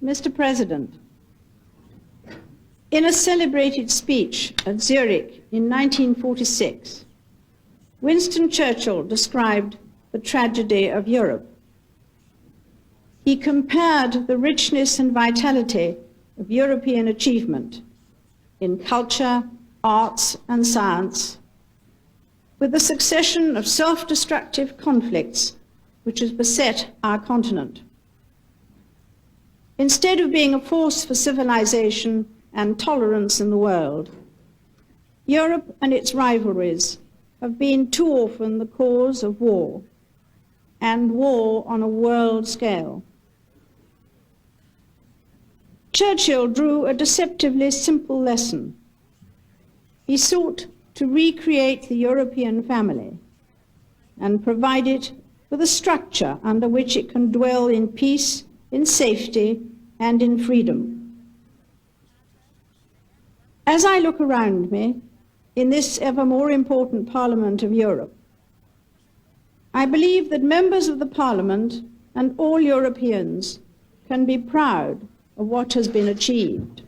Mr. President, in a celebrated speech at Zurich in 1946, Winston Churchill described the tragedy of Europe. He compared the richness and vitality of European achievement in culture, arts, and science with the succession of self-destructive conflicts which has beset our continent. Instead of being a force for civilization and tolerance in the world, Europe and its rivalries have been too often the cause of war, and war on a world scale. Churchill drew a deceptively simple lesson. He sought to recreate the European family and provide it with a structure under which it can dwell in peace, in safety, and in freedom. As I look around me in this ever more important Parliament of Europe, I believe that members of the Parliament and all Europeans can be proud of what has been achieved.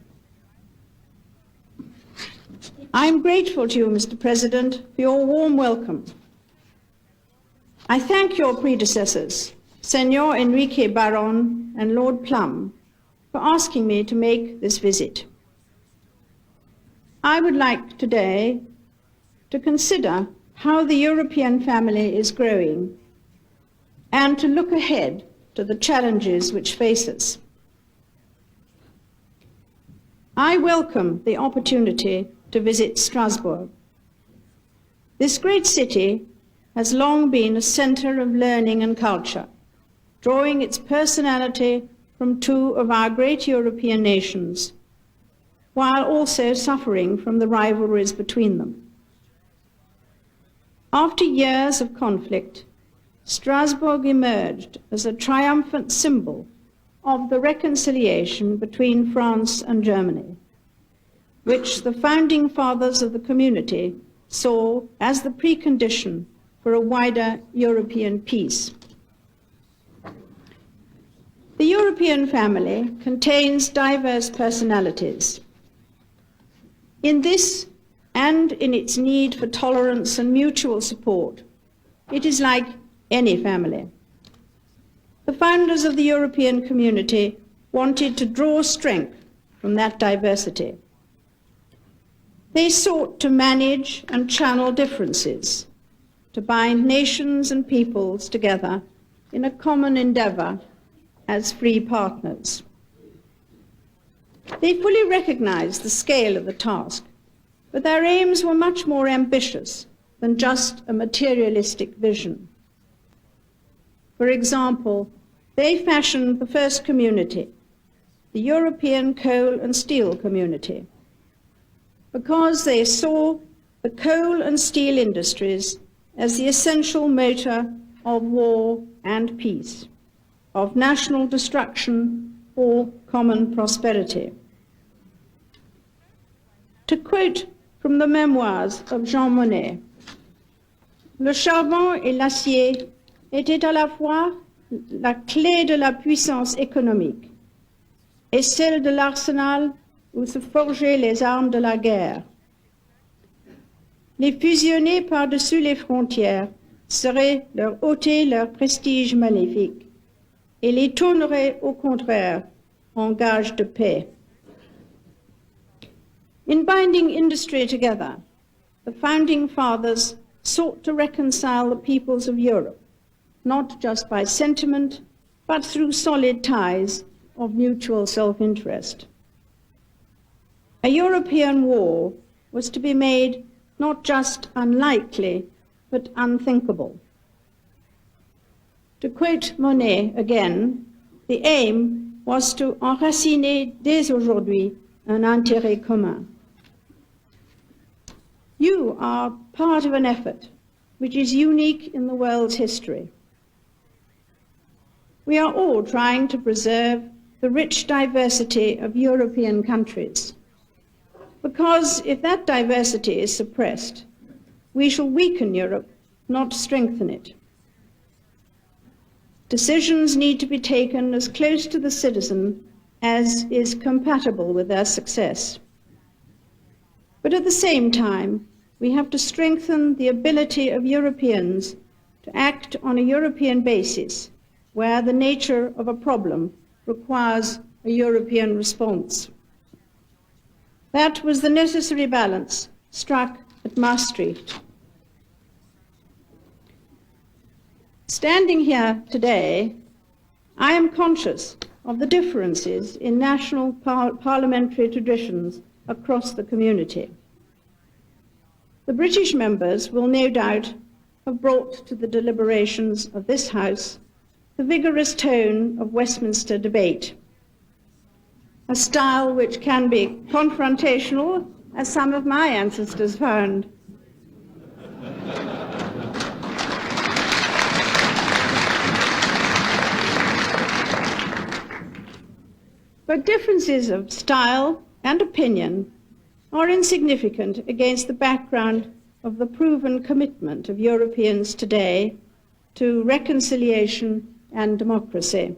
I am grateful to you, Mr. President, for your warm welcome. I thank your predecessors, Senor Enrique Baron and Lord Plum, for asking me to make this visit. I would like today to consider how the European family is growing and to look ahead to the challenges which face us. I welcome the opportunity to visit Strasbourg. This great city has long been a center of learning and culture, drawing its personality from two of our great European nations, while also suffering from the rivalries between them. After years of conflict, Strasbourg emerged as a triumphant symbol of the reconciliation between France and Germany, which the founding fathers of the community saw as the precondition for a wider European peace. The European family contains diverse personalities. In this and in its need for tolerance and mutual support, it is like any family. The founders of the European community wanted to draw strength from that diversity. They sought to manage and channel differences, to bind nations and peoples together in a common endeavor as free partners. They fully recognized the scale of the task, but their aims were much more ambitious than just a materialistic vision. For example, they fashioned the first community, the European coal and steel community, because they saw the coal and steel industries as the essential motor of war and peace, of national destruction or common prosperity. To quote from the memoirs of Jean Monnet, le charbon et l'acier étaient à la fois la clé de la puissance économique et celle de l'arsenal où se forgeaient les armes de la guerre. Les fusionner par-dessus les frontières serait leur ôter leur prestige maléfique et les tournerait au contraire en gage de paix. In binding industry together, the founding fathers sought to reconcile the peoples of Europe, not just by sentiment, but through solid ties of mutual self-interest. A European war was to be made not just unlikely, but unthinkable. To quote Monnet again, the aim was to enraciner dès aujourd'hui un intérêt commun. You are part of an effort which is unique in the world's history. We are all trying to preserve the rich diversity of European countries, because if that diversity is suppressed, we shall weaken Europe, not strengthen it. Decisions need to be taken as close to the citizen as is compatible with their success. But at the same time, we have to strengthen the ability of Europeans to act on a European basis where the nature of a problem requires a European response. That was the necessary balance struck at Maastricht. Standing here today, I am conscious of the differences in national parliamentary traditions across the community. The British members will no doubt have brought to the deliberations of this House the vigorous tone of Westminster debate, a style which can be confrontational, as some of my ancestors found. But differences of style and opinion are insignificant against the background of the proven commitment of Europeans today to reconciliation and democracy.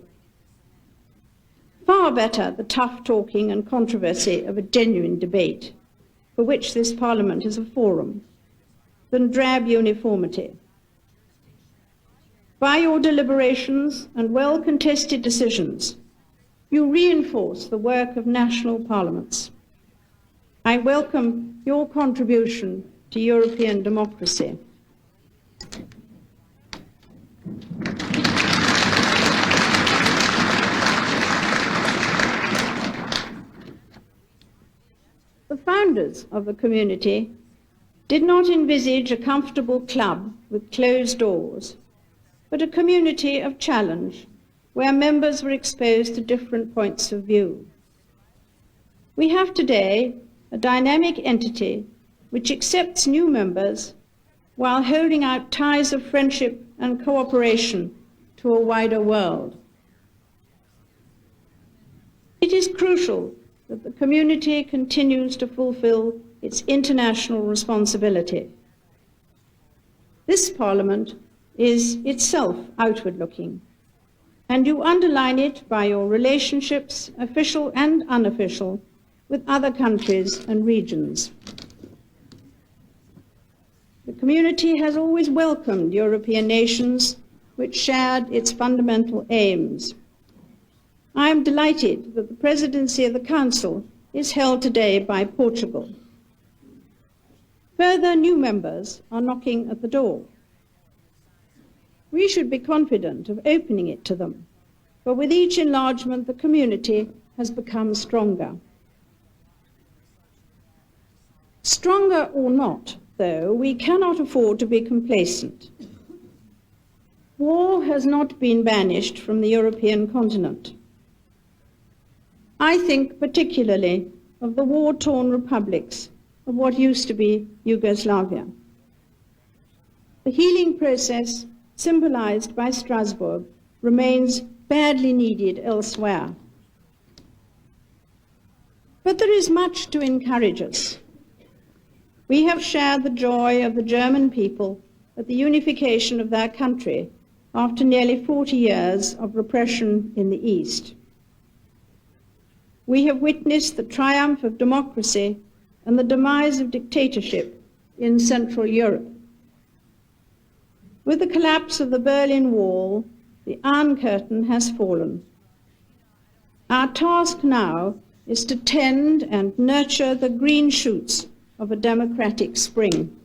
Far better the tough talking and controversy of a genuine debate, for which this Parliament is a forum, than drab uniformity. By your deliberations and well-contested decisions, you reinforce the work of national parliaments. I welcome your contribution to European democracy. The founders of the community did not envisage a comfortable club with closed doors, but a community of challenge where members were exposed to different points of view. We have today a dynamic entity which accepts new members while holding out ties of friendship and cooperation to a wider world. It is crucial that the community continues to fulfill its international responsibility. This Parliament is itself outward-looking, and you underline it by your relationships, official and unofficial, with other countries and regions. The community has always welcomed European nations which shared its fundamental aims. I am delighted that the presidency of the Council is held today by Portugal. Further new members are knocking at the door. We should be confident of opening it to them, for with each enlargement the community has become stronger. Stronger or not, though, we cannot afford to be complacent. War has not been banished from the European continent. I think particularly of the war-torn republics of what used to be Yugoslavia. The healing process, symbolized by Strasbourg, remains badly needed elsewhere. But there is much to encourage us. We have shared the joy of the German people at the unification of their country after nearly 40 years of repression in the East. We have witnessed the triumph of democracy and the demise of dictatorship in Central Europe. With the collapse of the Berlin Wall, the Iron Curtain has fallen. Our task now is to tend and nurture the green shoots of a democratic spring.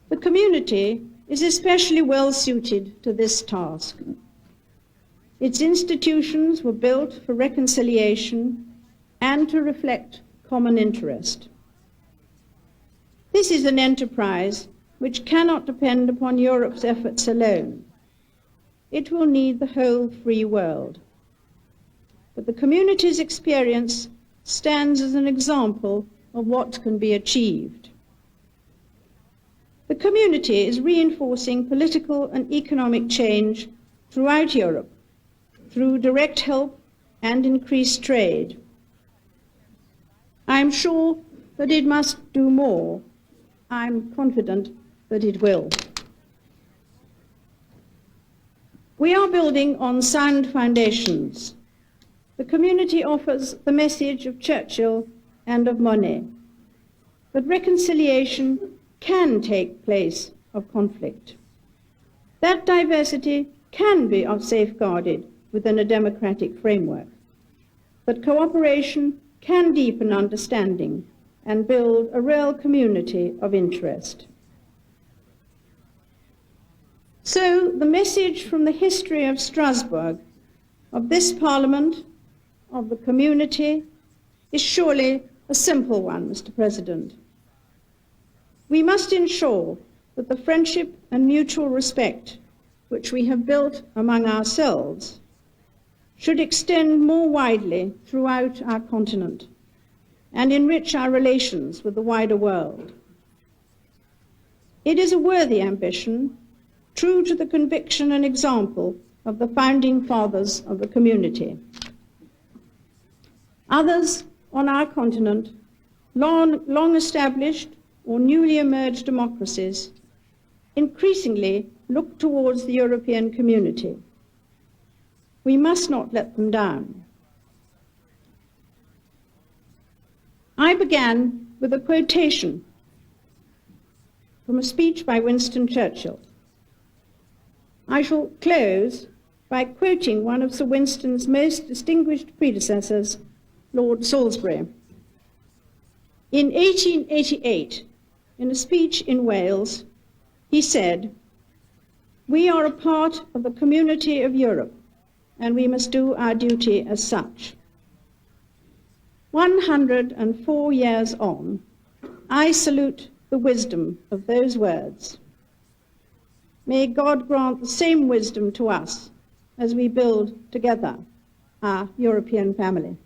The community is especially well suited to this task. Its institutions were built for reconciliation and to reflect common interest. This is an enterprise which cannot depend upon Europe's efforts alone. It will need the whole free world. But the community's experience stands as an example of what can be achieved. The community is reinforcing political and economic change throughout Europe through direct help and increased trade. I am sure that it must do more. I am confident that it will. We are building on sound foundations. the community offers the message of Churchill and of Monet, that reconciliation can take place of conflict. That diversity can be safeguarded within a democratic framework, that cooperation can deepen understanding and build a real community of interest. So the message from the history of Strasbourg, of this Parliament, of the community, is surely a simple one, Mr. President. We must ensure that the friendship and mutual respect which we have built among ourselves should extend more widely throughout our continent and enrich our relations with the wider world. It is a worthy ambition, true to the conviction and example of the founding fathers of the community. Others on our continent, long established or newly emerged democracies, increasingly look towards the European community. We must not let them down. I began with a quotation from a speech by Winston Churchill. I shall close by quoting one of Sir Winston's most distinguished predecessors, Lord Salisbury. In 1888, in a speech in Wales, he said, "We are a part of the community of Europe, and we must do our duty as such." 104 years on, I salute the wisdom of those words. May God grant the same wisdom to us as we build together our European family.